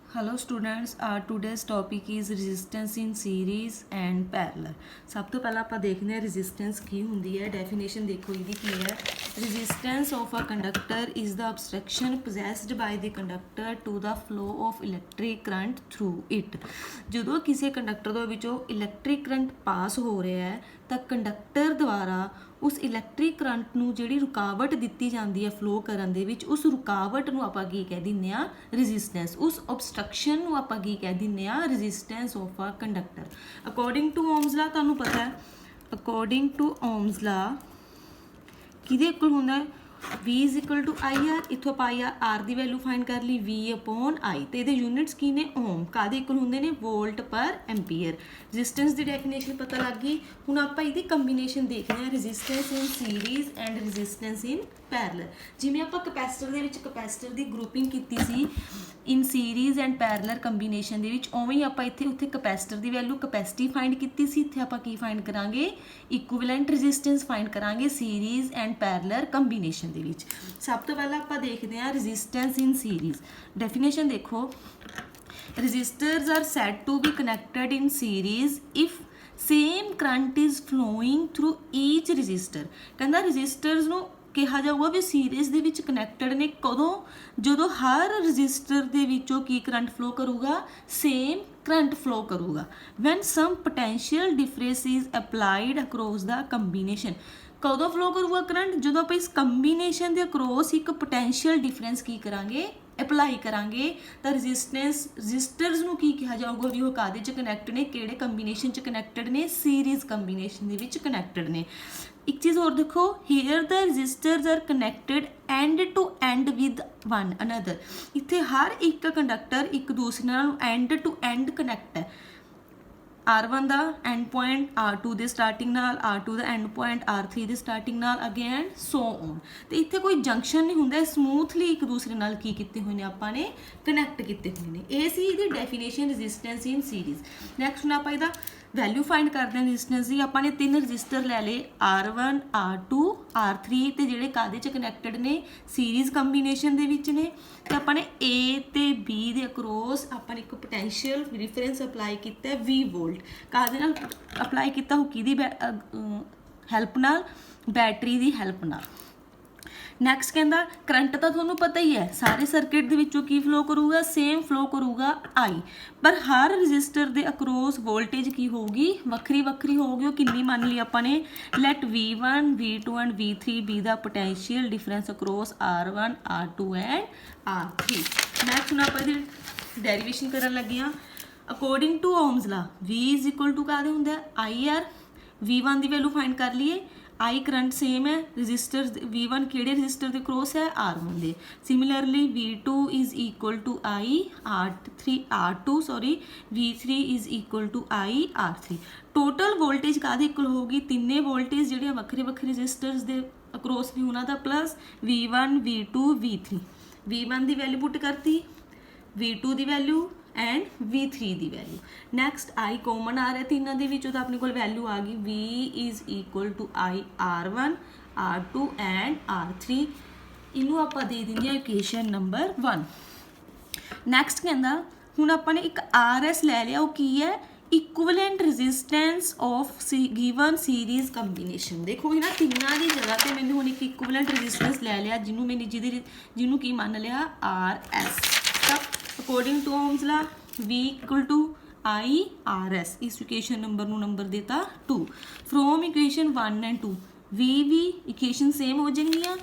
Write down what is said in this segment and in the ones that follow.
Hello students, today's topic is resistance in series and parallel. ਸਭ ਤੋਂ ਪਹਿਲਾਂ ਆਪਾਂ ਦੇਖਦੇ ਹਾਂ resistance ਕੀ ਹੁੰਦੀ ਹੈ। ਡੈਫੀਨੇਸ਼ਨ ਦੇਖੋ ਇਹਦੀ ਕੀ ਹੈ। Resistance of a conductor is the obstruction possessed by the conductor to the flow of electric current through it. ਜਦੋਂ ਕਿਸੇ ਕੰਡਕਟਰ ਦੇ ਵਿੱਚੋਂ ਇਲੈਕਟ੍ਰਿਕ ਕਰੰਟ ਪਾਸ ਹੋ ਰਿਹਾ ਹੈ ਤਾਂ ਕੰਡਕਟਰ ਦੁਆਰਾ ਉਸ ਇਲੈਕਟ੍ਰਿਕ ਕਰੰਟ ਨੂੰ ਜਿਹੜੀ ਰੁਕਾਵਟ ਦਿੱਤੀ ਜਾਂਦੀ ਹੈ ਫਲੋ ਕਰਨ ਦੇ ਵਿੱਚ, ਉਸ ਰੁਕਾਵਟ ਨੂੰ ਆਪਾਂ ਕੀ ਕਹਿ ਦਿੰਦੇ ਆ, ਰੈਜ਼ਿਸਟੈਂਸ। ਉਸ obstruction ਨੂੰ ਆਪਾਂ ਕੀ ਕਹਿ ਦਿੰਦੇ ਆ, resistance of a conductor. According to Ohm's law ਤੁਹਾਨੂੰ ਪਤਾ ਹੈ, ਅਕੋਰਡਿੰਗ ਟੂ ਓਮਸ ਲਾ ਕਿਹਦੇ ਇਕੁਅਲ ਹੁੰਦਾ ਹੈ, V is equal to I R. ਇੱਥੋਂ ਆਪਾਂ आर ਦੀ ਵੈਲਿਊ ਫਾਈਂਡ ਕਰ ਲਈ, V ਅਪੋਨ I, ਤੇ ਇਹਦੇ ਯੂਨਿਟਸ ਕੀ ਨੇ, ਓਮ। ਕਾਹਦੇ ਇਕੁਅਲ ਹੁੰਦੇ ਨੇ, ਵੋਲਟ ਪਰ ਐਂਪੀਅਰ। ਰੈਜ਼ਿਸਟੈਂਸ ਦੀ ਡੈਫੀਨੇਸ਼ਨ ਪਤਾ ਲੱਗ ਗਈ। ਹੁਣ ਆਪਾਂ ਇਹਦੀ ਕੰਬੀਨੇਸ਼ਨ ਦੇਖਦੇ ਹਾਂ, resistance in series and resistance in parallel. ਜਿਵੇਂ ਆਪਾਂ ਕਪੈਸਿਟਰ ਦੇ ਵਿੱਚ ਕਪੈਸਿਟਰ ਦੀ ਗਰੁੱਪਿੰਗ ਕੀਤੀ ਸੀ ਇਨ ਸੀਰੀਜ਼ ਐਂਡ ਪੈਰਲਲ ਕੰਬੀਨੇਸ਼ਨ ਦੇ ਵਿੱਚ, ਉਵੇਂ ਹੀ ਆਪਾਂ ਇੱਥੇ ਉੱਥੇ ਕਪੈਸਿਟਰ ਦੀ ਵੈਲਿਊ ਕਪੈਸਿਟੀ ਫਾਈਂਡ ਕੀਤੀ ਸੀ। ਇੱਥੇ ਆਪਾਂ ਕੀ ਫਾਈਂਡ ਕਰਾਂਗੇ, ਇਕੁਇਵਲੈਂਟ ਰੈਜ਼ਿਸਟੈਂਸ ਫਾਈਂਡ ਕਰਾਂਗੇ ਸੀਰੀਜ਼ ਐਂਡ ਪੈਰਲਲ ਕੰਬੀਨੇਸ਼ਨ ਦੇ ਵਿੱਚ। ਸਭ ਤੋਂ ਪਹਿਲਾਂ ਆਪਾਂ ਦੇਖਦੇ ਹਾਂ ਰੈਜ਼ਿਸਟੈਂਸ ਇਨ ਸੀਰੀਜ਼। ਡੈਫੀਨੇਸ਼ਨ ਦੇਖੋ, resistors are said to be connected in series if same current is flowing through each resistor। ਕਹਿੰਦਾ resistors ਨੂੰ ਕਿਹਾ ਜਾਊਗਾ ਵੀ ਸੀਰੀਜ਼ ਦੇ ਵਿੱਚ ਕਨੈਕਟਡ ਨੇ ਕਦੋਂ, ਜਦੋਂ ਹਰ ਰਜਿਸਟਰ ਦੇ ਵਿੱਚੋਂ ਕੀ ਕਰੰਟ ਫਲੋ ਕਰੂਗਾ, ਸੇਮ ਕਰੰਟ ਫਲੋ ਕਰੂਗਾ। when some potential difference is applied across the combination। ਕਦੋਂ ਫਲੋ ਕਰੂਗਾ ਕਰੰਟ, ਜਦੋਂ ਆਪਾਂ ਇਸ ਕੰਬੀਨੇਸ਼ਨ ਦੇ ਅਕਰੋਸ ਇੱਕ ਪੋਟੈਂਸ਼ੀਅਲ ਡਿਫਰੈਂਸ ਕੀ ਕਰਾਂਗੇ, ਅਪਲਾਈ ਕਰਾਂਗੇ। ਤਾਂ ਰਜਿਸਟਰਸ ਨੂੰ ਕੀ ਕਿਹਾ ਜਾਊਗਾ ਵੀ ਉਹ ਕਾਹਦੇ 'ਚ ਕਨੈਕਟ ਨੇ, ਕਿਹੜੇ ਕੰਬੀਨੇਸ਼ਨ 'ਚ ਕਨੈਕਟਡ ਨੇ, ਸੀਰੀਜ਼ ਕੰਬੀਨੇਸ਼ਨ ਦੇ ਵਿੱਚ ਕਨੈਕਟਡ ਨੇ। ਇੱਕ ਚੀਜ਼ ਹੋਰ ਦੇਖੋ, here the resistors are connected end to end with one another. ਇੱਥੇ ਹਰ ਇੱਕ ਕੰਡਕਟਰ ਇੱਕ ਦੂਸਰੇ ਨਾਲ ਐਂਡ ਟੂ ਐਂਡ ਕਨੈਕਟ ਹੈ। R1 the and point R2 ਦੇ ਸਟਾਰਟਿੰਗ ਨਾਲ, R2 the and point R3 ਦੇ ਸਟਾਰਟਿੰਗ ਨਾਲ, ਅਗੇਨ ਸੋ ਔਨ। ਤੇ ਇੱਥੇ ਕੋਈ ਜੰਕਸ਼ਨ ਨਹੀਂ ਹੁੰਦਾ, ਸਮੂਥਲੀ ਇੱਕ ਦੂਸਰੇ ਨਾਲ ਕੀ ਕੀਤੇ ਹੋਏ ਨੇ, ਆਪਾਂ ਨੇ ਕਨੈਕਟ ਕੀਤੇ ਹੋਏ ਨੇ। ਇਹ ਸੀ ਇਹਦੀ ਡੈਫੀਨੇਸ਼ਨ ਰੈਜ਼ਿਸਟੈਂਸ ਇਨ ਸੀਰੀਜ਼। ਨੈਕਸਟ ਹੁਣ ਆਪਾਂ ਇਹਦਾ ਵੈਲਿਊ ਫਾਈਂਡ ਕਰਦੇ ਹਾਂ ਰੈਜ਼ਿਸਟੈਂਸ ਦੀ। ਆਪਾਂ ਨੇ ਤਿੰਨ ਰਜਿਸਟਰ ਲੈ ਲਏ, R1 R2 R3, ਤੇ ਜਿਹੜੇ ਕਾਹਦੇ 'ਚ ਕਨੈਕਟਡ ਨੇ, ਸੀਰੀਜ਼ ਕੰਬੀਨੇਸ਼ਨ ਦੇ ਵਿੱਚ ਨੇ। ਤੇ ਆਪਾਂ ਨੇ A ਤੇ B ਦੇ ਅਕਰੋਸ ਆਪਾਂ ਨੇ ਇੱਕ ਪੋਟੈਂਸ਼ੀਅਲ ਰਿਫਰੈਂਸ ਅਪਲਾਈ ਕੀਤਾ ਹੈ, V ਵੋਲਟ। ਕਾਹਦੇ ਨਾਲ ਅਪਲਾਈ ਕੀਤਾ, ਉਹ ਕਿਹਦੀ ਹੈਲਪ ਨਾਲ, ਬੈਟਰੀ ਦੀ ਹੈਲਪ ਨਾਲ। ਨੈਕਸਟ ਕਹਿੰਦਾ ਕਰੰਟ ਤਾਂ ਤੁਹਾਨੂੰ ਪਤਾ ਹੀ ਹੈ, ਸਾਰੇ ਸਰਕਿਟ ਦੇ ਵਿੱਚੋਂ ਕੀ ਫਲੋ ਕਰੂਗਾ, ਸੇਮ ਫਲੋ ਕਰੂਗਾ I। ਪਰ ਹਰ ਰਜਿਸਟਰ ਦੇ ਅਕਰੋਸ ਵੋਲਟੇਜ ਕੀ ਹੋਊਗੀ, ਵੱਖਰੀ ਵੱਖਰੀ ਹੋਊਗੀ। ਉਹ ਕਿੰਨੀ ਮੰਨ ਲਈ ਆਪਾਂ ਨੇ, let V1 V2 and V3 be ਦਾ potential difference across R1 R2 and R3। Next ਹੁਣ ਆਪਾਂ ਇਹਦੀ ਡੈਰੀਵੇਸ਼ਨ ਕਰਨ ਲੱਗੇ ਹਾਂ। According to Ohm's law, V is equal to ਕਾਹਦੇ ਹੁੰਦਾ, IR। V1 ਦੀ ਵੈਲਿਊ ਫਾਈਂਡ ਕਰ ਲਈਏ, I ਕਰੰਟ ਸੇਮ ਹੈ, ਰਜਿਸਟਰ V1 ਕਿਹੜੇ ਰਜਿਸਟਰ ਦੇ ਕ੍ਰੋਸ ਹੈ, R1 ਦੇ। Similarly V2 is equal to I R2 V3 is equal to I R3। Total voltage ਕਾਹਦੇ ਇਕੁਅਲ ਹੋਊਗੀ, ਤਿੰਨੇ ਵੋਲਟੇਜ ਜਿਹੜੇ ਵੱਖਰੇ ਵੱਖਰੇ ਰਜਿਸਟਰਸ ਦੇ ਅਕਰੋਸ ਵੀ ਉਹਨਾਂ ਦਾ plus V1 V2 V3। V1 ਦੀ ਵੈਲਿਊ ਪੁੱਟ ਕਰਤੀ, V2 the value and V3 the value. Next I common ਆ ਰਿਹਾ ਤਿੰਨਾਂ ਦੇ ਵਿੱਚੋਂ, ਤਾਂ ਆਪਣੇ ਕੋਲ ਵੈਲਿਊ ਆ ਗਈ V is equal to I R1 R2 and R3। ਇਹਨੂੰ ਆਪਾਂ ਦੇ ਦਿੰਦੇ ਹਾਂ ਇਕੁਏਸ਼ਨ ਨੰਬਰ 1। ਨੈਕਸਟ ਕਹਿੰਦਾ ਹੁਣ ਆਪਾਂ ਨੇ ਇੱਕ RS ਲੈ ਲਿਆ, ਉਹ ਕੀ ਹੈ, equivalent resistance of given series combination. ਦੇਖੋ ਇਹਨਾਂ ਤਿੰਨਾਂ ਦੀ ਜਗ੍ਹਾ ਤੇ ਮੈਨੂੰ ਹੁਣ ਇੱਕ ਇਕੁਇਵਲੈਂਟ ਰੈਜ਼ਿਸਟੈਂਸ ਲੈ ਲਿਆ, ਜਿਹਨੂੰ ਕੀ ਮੰਨ ਲਿਆ, RS। ਤਾਂ according to Ohm's law, V equal to I RS। ਇਸ ਇਕੁਏਸ਼ਨ ਨੰਬਰ ਨੂੰ ਨੰਬਰ ਦਿੱਤਾ 2। From equation 1 and 2 V equation same ਹੋ ਜਾਣਗੀਆਂ।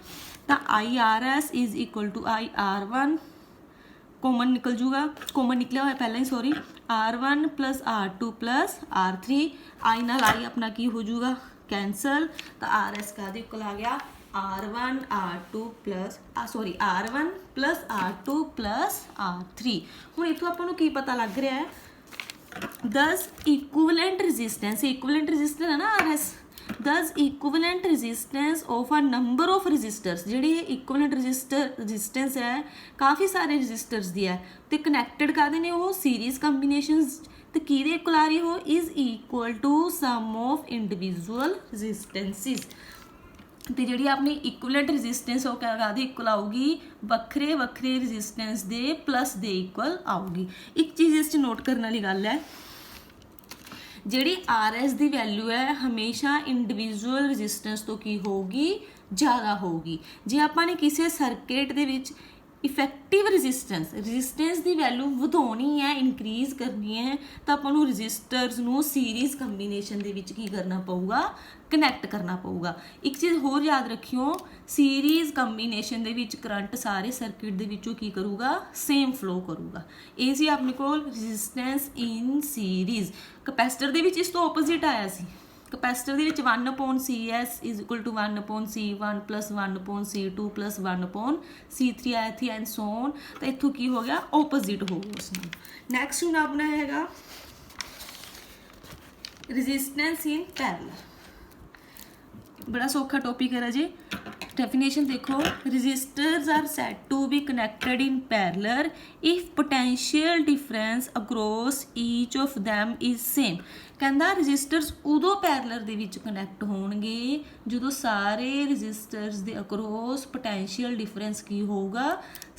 ਤਾਂ I RS is equal to I R1, common ਨਿਕਲ ਜੂਗਾ, ਕੋਮਨ ਨਿਕਲਿਆ ਹੋਇਆ ਪਹਿਲਾਂ ਹੀ, sorry, R1 plus R2 plus R3। I ਨਾਲ I ਆਪਣਾ ਕੀ ਹੋ ਜੂਗਾ, ਕੈਂਸਲ। ਤਾਂ RS ਕਾਹਦੇ ਇਕੁਅਲ ਆ ਗਿਆ, R1 R2 plus R1 plus R2 plus R3। ਹੁਣ ਇੱਥੋਂ ਆਪਾਂ ਨੂੰ ਕੀ ਪਤਾ ਲੱਗ ਰਿਹਾ ਹੈ, ਦਸ ਇਕੁਇਵਲੈਂਟ ਰੈਜ਼ਿਸਟੈਂਸ, ਇਕੁਇਵਲੈਂਟ ਰੈਜ਼ਿਸਟੈਂਸ ਹੈ ਨਾ RS, ਦਸ equivalent resistance of a number of resistors. ਜਿਹੜੀ ਇਹ ਇਕੁਇਵਲੈਂਟ ਰੈਜ਼ਿਸਟੈਂਸ ਹੈ ਕਾਫੀ ਸਾਰੇ ਰੈਜ਼ਿਸਟਰਸ ਦੀ ਹੈ, ਤੇ ਕਨੈਕਟਡ ਕਾਹਦੇ ਨੇ, ਉਹ ਸੀਰੀਜ਼ ਕੰਬੀਨੇਸ਼ਨਸ। ਤੇ ਕਿਹਦੇ ਇਕੁਅਲ ਆ ਰਹੀ, ਉਹ is equal to sum of individual resistances. ਤੇ ਜਿਹੜੀ ਆਪਣੀ ਇਕੁਇਵਲੈਂਟ ਰੈਜ਼ਿਸਟੈਂਸ ਉਹ ਕਾਹਦੇ ਇਕੁਅਲ ਆਊਗੀ, ਵੱਖਰੇ ਵੱਖਰੇ ਰੈਜ਼ਿਸਟੈਂਸ ਦੇ ਪਲੱਸ ਦੇ ਇਕੁਅਲ ਆਊਗੀ। ਇੱਕ ਚੀਜ਼ ਇਸ 'ਚ ਨੋਟ ਕਰਨ ਵਾਲੀ ਗੱਲ ਹੈ, ਜਿਹੜੀ RS ਦੀ ਵੈਲਿਊ ਹੈ ਹਮੇਸ਼ਾ ਇੰਡੀਵਿਜੂਅਲ ਰੈਜ਼ਿਸਟੈਂਸ ਤੋਂ ਕੀ ਹੋਊਗੀ, ਜ਼ਿਆਦਾ ਹੋਊਗੀ। ਜੇ ਆਪਾਂ ਨੇ ਕਿਸੇ ਸਰਕਟ ਦੇ ਵਿੱਚ ਇਫੈਕਟਿਵ ਰੈਜ਼ਿਸਟੈਂਸ ਦੀ ਵੈਲਿਊ ਵਧਾਉਣੀ ਹੈ, ਇਨਕਰੀਜ਼ ਕਰਨੀ ਹੈ, ਤਾਂ ਆਪਾਂ ਨੂੰ ਰੈਜ਼ਿਸਟਰਸ ਨੂੰ ਸੀਰੀਜ਼ ਕੰਬੀਨੇਸ਼ਨ ਦੇ ਵਿੱਚ ਕੀ ਕਰਨਾ ਪਊਗਾ, ਕਨੈਕਟ ਕਰਨਾ ਪਊਗਾ। ਇੱਕ ਚੀਜ਼ ਹੋਰ ਯਾਦ ਰੱਖਿਓ, ਸੀਰੀਜ਼ ਕੰਬੀਨੇਸ਼ਨ ਦੇ ਵਿੱਚ ਕਰੰਟ ਸਾਰੇ ਸਰਕਟ ਦੇ ਵਿੱਚੋਂ ਕੀ ਕਰੂਗਾ, ਸੇਮ ਫਲੋ ਕਰੂਗਾ। ਇਹ ਸੀ ਆਪਣੇ ਕੋਲ ਰੈਜ਼ਿਸਟੈਂਸ ਇਨ ਸੀਰੀਜ਼। ਕਪੈਸਿਟਰ ਦੇ ਵਿੱਚ ਇਸ ਤੋਂ ਆਪੋਜ਼ਿਟ ਆਇਆ ਸੀ। ਕਪੈਸਿਟਰ ਦੇ ਵਿੱਚ 1/CS is equal to 1/C1 plus 1/C2 plus 1/C3 ਆਇਆ ਸੀ ਐਂਡ ਸੋ ਔਨ। ਤਾਂ ਇੱਥੋਂ ਕੀ ਹੋ ਗਿਆ, ਆਪੋਜ਼ਿਟ ਹੋ ਗਿਆ ਉਸ ਨੂੰ। ਨੈਕਸਟ ਹੁਣ ਆਪਣਾ ਹੈਗਾ ਰੈਜ਼ਿਸਟੈਂਸ ਇਨ ਪੈਰਲਲ। बड़ा सौखा टॉपिक है राजे। डेफिनेशन देखो, resistors are said to be connected in parallel if potential difference across each of them is same। कहता resistors उदों पैरलर ਦੇ ਵਿੱਚ ਕਨੈਕਟ ਹੋਣਗੇ ਜਦੋਂ ਸਾਰੇ resistors ਦੇ across potential difference ਕੀ ਹੋਊਗਾ,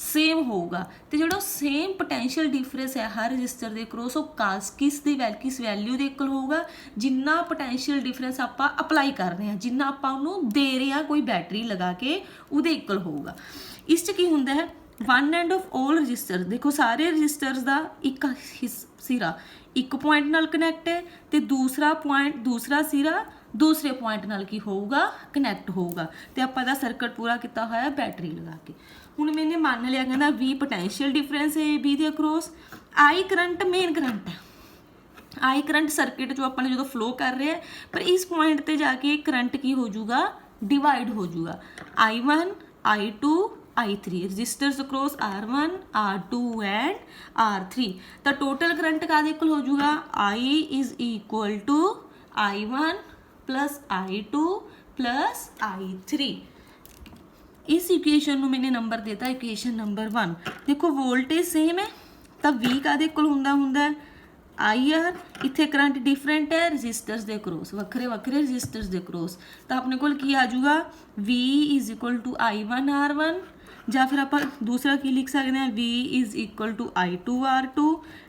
ਸੇਮ ਹੋਊਗਾ। ਤੇ ਜਿਹੜਾ ਸੇਮ ਪੋਟੈਂਸ਼ੀਅਲ ਡਿਫਰੈਂਸ ਹੈ ਹਰ ਰਜਿਸਟਰ ਦੇ ਅਕਰੋਸ, ਉਹ ਕਿਸ ਵੈਲਿਊ ਦੇ ਇਕੁਅਲ ਹੋਊਗਾ, ਜਿੰਨਾ ਪੋਟੈਂਸ਼ੀਅਲ ਡਿਫਰੈਂਸ ਆਪਾਂ ਅਪਲਾਈ ਕਰ ਰਹੇ ਹਾਂ, ਜਿੰਨਾ ਆਪਾਂ ਉਹਨੂੰ ਦੇ ਰਹੇ ਹਾਂ ਕੋਈ ਬੈਟਰੀ ਲਗਾ ਕੇ, ਉਹਦੇ ਇਕੁਅਲ ਹੋਊਗਾ। ਇਸ 'ਚ ਕੀ ਹੁੰਦਾ ਹੈ, one end of all register, ਦੇਖੋ ਸਾਰੇ ਰਜਿਸਟਰਸ ਦਾ ਇੱਕ ਸਿਰਾ ਇੱਕ ਪੁਆਇੰਟ ਨਾਲ ਕਨੈਕਟ ਹੈ ਤੇ ਦੂਸਰਾ ਸਿਰਾ ਦੂਸਰੇ ਪੁਆਇੰਟ ਨਾਲ ਕੀ ਹੋਊਗਾ, ਕਨੈਕਟ ਹੋਊਗਾ। ਤੇ ਆਪਾਂ ਇਹਦਾ ਸਰਕਟ ਪੂਰਾ ਕੀਤਾ ਹੋਇਆ ਬੈਟਰੀ ਲਗਾ ਕੇ। ਹੁਣ ਮੈਨੇ ਮੰਨ ਲਿਆ ਕਹਿੰਦਾ V ਪੋਟੈਂਸ਼ੀਅਲ ਡਿਫਰੈਂਸ ਹੈ B ਦੇ ਅਕਰੋਸ, I ਕਰੰਟ ਮੇਨ ਕਰੰਟ ਹੈ। I ਕਰੰਟ ਸਰਕਟ 'ਚੋਂ ਆਪਾਂ ਨੇ ਜਦੋਂ ਫਲੋ ਕਰ ਰਿਹਾ, ਪਰ ਇਸ ਪੁਆਇੰਟ ਤੇ ਜਾ ਕੇ ਕਰੰਟ ਕੀ ਹੋ ਜਾਊਗਾ, ਡਿਵਾਈਡ ਹੋ ਜਾਊਗਾ। I1 I2 I3 registers ਅਕਰੋਸ R1 R2 and R3। ਤਾਂ ਟੋਟਲ ਕਰੰਟ ਕਾਹਦੇ ਇਕੁਅਲ ਹੋ ਜਾਊਗਾ, I is equal to I1 plus I2 plus I3। इस इक्वेशन ਨੂੰ मैंने नंबर देता इक्वेशन नंबर 1। देखो वोल्टेज सेम है तो V कादे कोल ਹੁੰਦਾ IR, इत्थे करंट डिफरेंट है रजिस्टर्स दे क्रॉस, ਵੱਖਰੇ ਵੱਖਰੇ रजिस्टर्स दे क्रॉस। ਤਾਂ ਆਪਣੇ ਕੋਲ ਕੀ ਆ ਜਾਊਗਾ, V is equal to I1 R1, ਜਾਂ ਫਿਰ ਆਪਾਂ ਦੂਸਰਾ ਕੀ ਲਿਖ ਸਕਦੇ ਹਾਂ, V is equal to I2 R2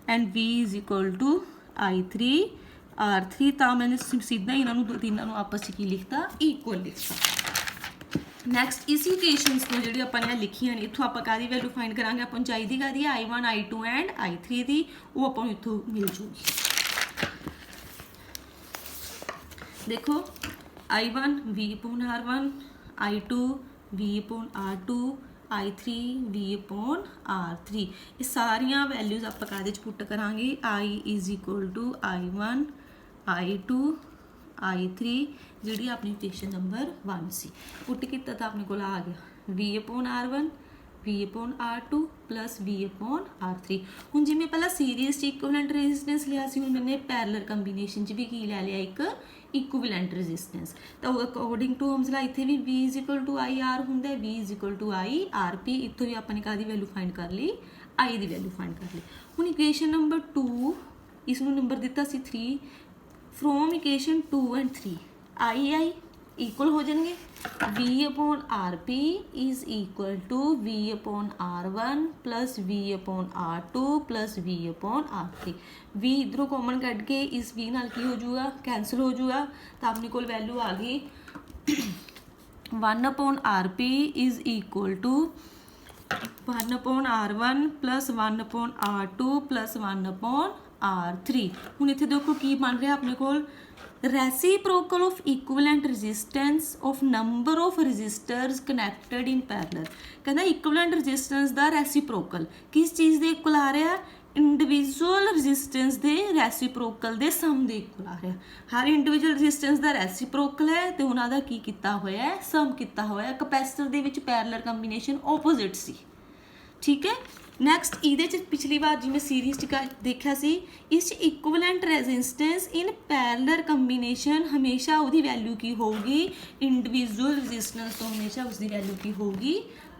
and V is equal to I3 R3। ਤਾਂ मैंने ਸਿੱਧਾ ਇਹਨਾਂ ਨੂੰ ਤਿੰਨਾਂ ਨੂੰ ਆਪਸ ਵਿੱਚ ਕੀ ਲਿਖਤਾ, ਇਕੁਅਲ ਲਿਖਤਾ। ਨੈਕਸਟ ਇਸ ਇਕੁਏਸ਼ਨਸ ਤੋਂ ਜਿਹੜੀ ਆਪਾਂ ਨੇ ਲਿਖੀਆਂ ਨੇ, ਇੱਥੋਂ ਆਪਾਂ ਕਾਹਦੀ ਵੈਲਿਊ ਫਾਈਂਡ ਕਰਾਂਗੇ, ਆਪਾਂ ਨੂੰ ਚਾਹੀਦੀ ਕਾਹਦੀ ਹੈ, I1 I2 ਐਂਡ I3 ਦੀ, ਉਹ ਆਪਾਂ ਨੂੰ ਇੱਥੋਂ ਮਿਲ ਜੂਗੀ। ਦੇਖੋ I1 V/R1, I2 V/R2, I3 V/R3। ਇਹ ਸਾਰੀਆਂ ਵੈਲਿਊਜ਼ ਆਪਾਂ ਕਾਹਦੇ 'ਚ ਪੁੱਟ ਕਰਾਂਗੇ, I is equal to I1 I2 I3, ਜਿਹੜੀ ਆਪਣੀ ਇਕੁਏਸ਼ਨ ਨੰਬਰ 1 ਸੀ। ਪੁੱਟ ਕੀਤਾ ਤਾਂ ਆਪਣੇ ਕੋਲ ਆ ਗਿਆ V/R1 V/R2 ਪਲਸ V/R3। ਹੁਣ ਜਿਵੇਂ ਪਹਿਲਾਂ ਸੀਰੀਜ਼ 'ਚ ਇਕੁਇਵਲੈਂਟ ਰੈਜ਼ਿਸਟੈਂਸ ਲਿਆ ਸੀ, ਹੁਣ ਮੈंने ਪੈਰਲਲ ਕੰਬੀਨੇਸ਼ਨ 'ਚ ਵੀ ਕੀ ਲੈ ਲਿਆ, ਇੱਕ ਇਕੁਇਵਲੈਂਟ ਰੈਜ਼ਿਸਟੈਂਸ। ਤਾਂ ਅਕੋਰਡਿੰਗ ਟੂ ਓਮਸ ਲਾ ਇੱਥੇ ਵੀ V is equal to IR ਹੁੰਦਾ, V is equal to IRP। ਇੱਥੋਂ ਵੀ ਆਪਾਂ ਨੇ ਕਾਹਦੀ ਵੈਲਿਊ ਫਾਈਂਡ ਕਰ ਲਈ, I ਦੀ ਵੈਲਿਊ ਫਾਈਂਡ ਕਰ ਲਈ। ਹੁਣ ਇਕੁਏਸ਼ਨ ਨੰਬਰ 2, ਇਸ ਨੂੰ ਨੰਬਰ ਦਿੱਤਾ ਸੀ 3। From equation 2 and 3 I equal ਹੋ ਜਾਣਗੇ, V/RP is equal to V/R1 plus V/R2 plus V/R3। V ਇੱਧਰੋਂ ਕਾਮਨ ਕੱਢ ਕੇ ਇਸ V ਨਾਲ ਕੀ ਹੋ ਜਾਊਗਾ, ਕੈਂਸਲ ਹੋ ਜਾਊਗਾ। ਤਾਂ ਆਪਣੇ ਕੋਲ ਵੈਲਿਊ ਆ ਗਈ 1/RP is equal to 1/R1 plus 1/R2 plus 1/R3। ਹੁਣ ਇੱਥੇ ਦੇਖੋ ਕੀ ਬਣ ਰਿਹਾ ਆਪਣੇ ਕੋਲ, reciprocal of equivalent resistance of number of resistors connected in parallel। कहना equivalent resistance ਦਾ reciprocal किस चीज़ ਦੇ इक्वल आ ਰਿਹਾ, इंडिविजुअल resistance ਦੇ reciprocal ਦੇ sum ਦੇ इक्वल आ ਰਿਹਾ। हर इंडिविजुअल resistance ਦਾ reciprocal ਹੈ ਤੇ ਉਹਨਾਂ ਦਾ ਕੀ ਕੀਤਾ ਹੋਇਆ ਹੈ, sum ਕੀਤਾ ਹੋਇਆ। ਕਪੈਸਿਟਰ ਦੇ ਵਿੱਚ parallel combination opposite ਸੀ, ठीक है। ਨੈਕਸਟ ਇਹਦੇ 'ਚ ਪਿਛਲੀ ਵਾਰ ਜਿਵੇਂ ਸੀਰੀਜ਼ 'ਚ ਦੇਖਿਆ ਸੀ, ਇਸ 'ਚ ਇਕੁਇਵਲੈਂਟ ਰੈਜ਼ਿਸਟੈਂਸ ਇਨ ਪੈਰਲਲ ਕੰਬੀਨੇਸ਼ਨ ਹਮੇਸ਼ਾ ਉਹਦੀ ਵੈਲਿਊ ਕੀ ਹੋਊਗੀ, ਇੰਡੀਵਿਜੂਅਲ ਰੈਜ਼ਿਸਟੈਂਸ ਤੋਂ ਹਮੇਸ਼ਾ ਉਸਦੀ ਵੈਲਿਊ ਕੀ ਹੋਊਗੀ,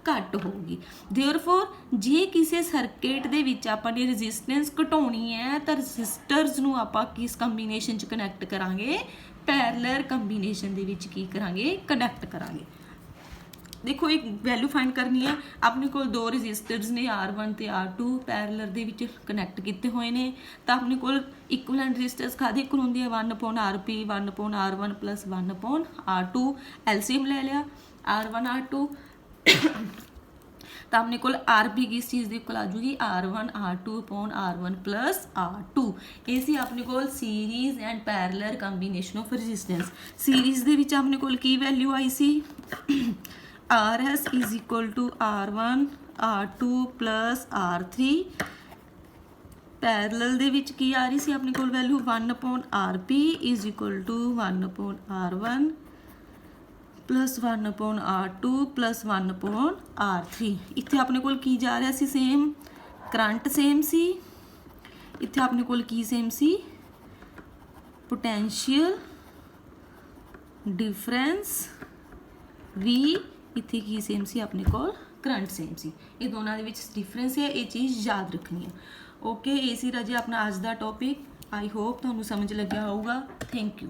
ਘੱਟ ਹੋਊਗੀ। ਦੇਅਰਫੋਰ ਜੇ ਕਿਸੇ ਸਰਕਟ ਦੇ ਵਿੱਚ ਆਪਾਂ ਨੇ ਰੈਜ਼ਿਸਟੈਂਸ ਘਟਾਉਣੀ ਹੈ ਤਾਂ ਰੈਜ਼ਿਸਟਰਸ ਨੂੰ ਆਪਾਂ ਕਿਸ ਕੰਬੀਨੇਸ਼ਨ 'ਚ ਕਨੈਕਟ ਕਰਾਂਗੇ, ਪੈਰਲਲ ਕੰਬੀਨੇਸ਼ਨ ਦੇ ਵਿੱਚ ਕੀ ਕਰਾਂਗੇ, ਕਨੈਕਟ ਕਰਾਂਗੇ। ਦੇਖੋ ਇੱਕ ਵੈਲਿਊ ਫਾਈਂਡ ਕਰਨੀ ਹੈ। ਆਪਣੇ ਕੋਲ ਦੋ ਰਜਿਸਟਰਸ ਨੇ R1 ਤੇ R2 ਪੈਰਲਰ ਦੇ ਵਿੱਚ ਕਨੈਕਟ ਕੀਤੇ ਹੋਏ ਨੇ, ਤਾਂ ਆਪਣੇ ਕੋਲ ਇਕੁਇਵਲੈਂਟ ਰਜਿਸਟੈਂਸ ਕਾਹਦੀ ਇਕੁਅਲ ਹੁੰਦੀ ਹੈ 1/RP 1/R1 + 1/R2। ਐਲਸੀਐਮ ਲੈ ਲਿਆ R1 R2 ਤਾਂ ਆਪਣੇ ਕੋਲ RP ਕਿਸ ਚੀਜ਼ ਦੀ ਇਕੁਅਲ ਆ ਜੂਗੀ R1 R2/R1 + R2। ਇਹ ਸੀ ਆਪਣੇ ਕੋਲ series and parallel combination of resistance. Series ਦੇ ਵਿੱਚ ਆਪਣੇ ਕੋਲ ਕੀ ਵੈਲਿਊ ਆਈ ਸੀ RS = R1 R2 + R3। Parallel ਦੇ ਵਿੱਚ ਕੀ ਆ ਰਹੀ ਸੀ ਆਪਣੇ ਕੋਲ value 1/RP = 1/R1 + 1/R2 + 1/R3। ਇੱਥੇ ਆਪਣੇ ਕੋਲ ਕੀ ਜਾ ਰਿਹਾ ਸੀ ਸੇਮ ਕਰੰਟ ਸੇਮ ਸੀ, ਇੱਥੇ ਆਪਣੇ ਕੋਲ ਕੀ ਸੇਮ ਸੀ ਪੋਟੈਂਸ਼ੀਅਲ ਡਿਫਰੈਂਸ ਵੀ, ਇੱਥੇ ਕੀ ਸੇਮ ਸੀ ਆਪਣੇ ਕੋਲ ਕਰੰਟ ਸੇਮ ਸੀ। ਇਹ ਦੋਨਾਂ ਦੇ ਵਿੱਚ ਡਿਫਰੈਂਸ ਹੈ, ਇਹ ਚੀਜ਼ ਯਾਦ ਰੱਖਣੀ ਹੈ। ਓਕੇ, ਇਹ ਸੀ ਰਾਜੇ ਆਪਣਾ ਅੱਜ ਦਾ ਟੌਪਿਕ। ਆਈ ਹੋਪ ਤੁਹਾਨੂੰ ਸਮਝ ਲੱਗਿਆ ਹੋਊਗਾ। Thank you.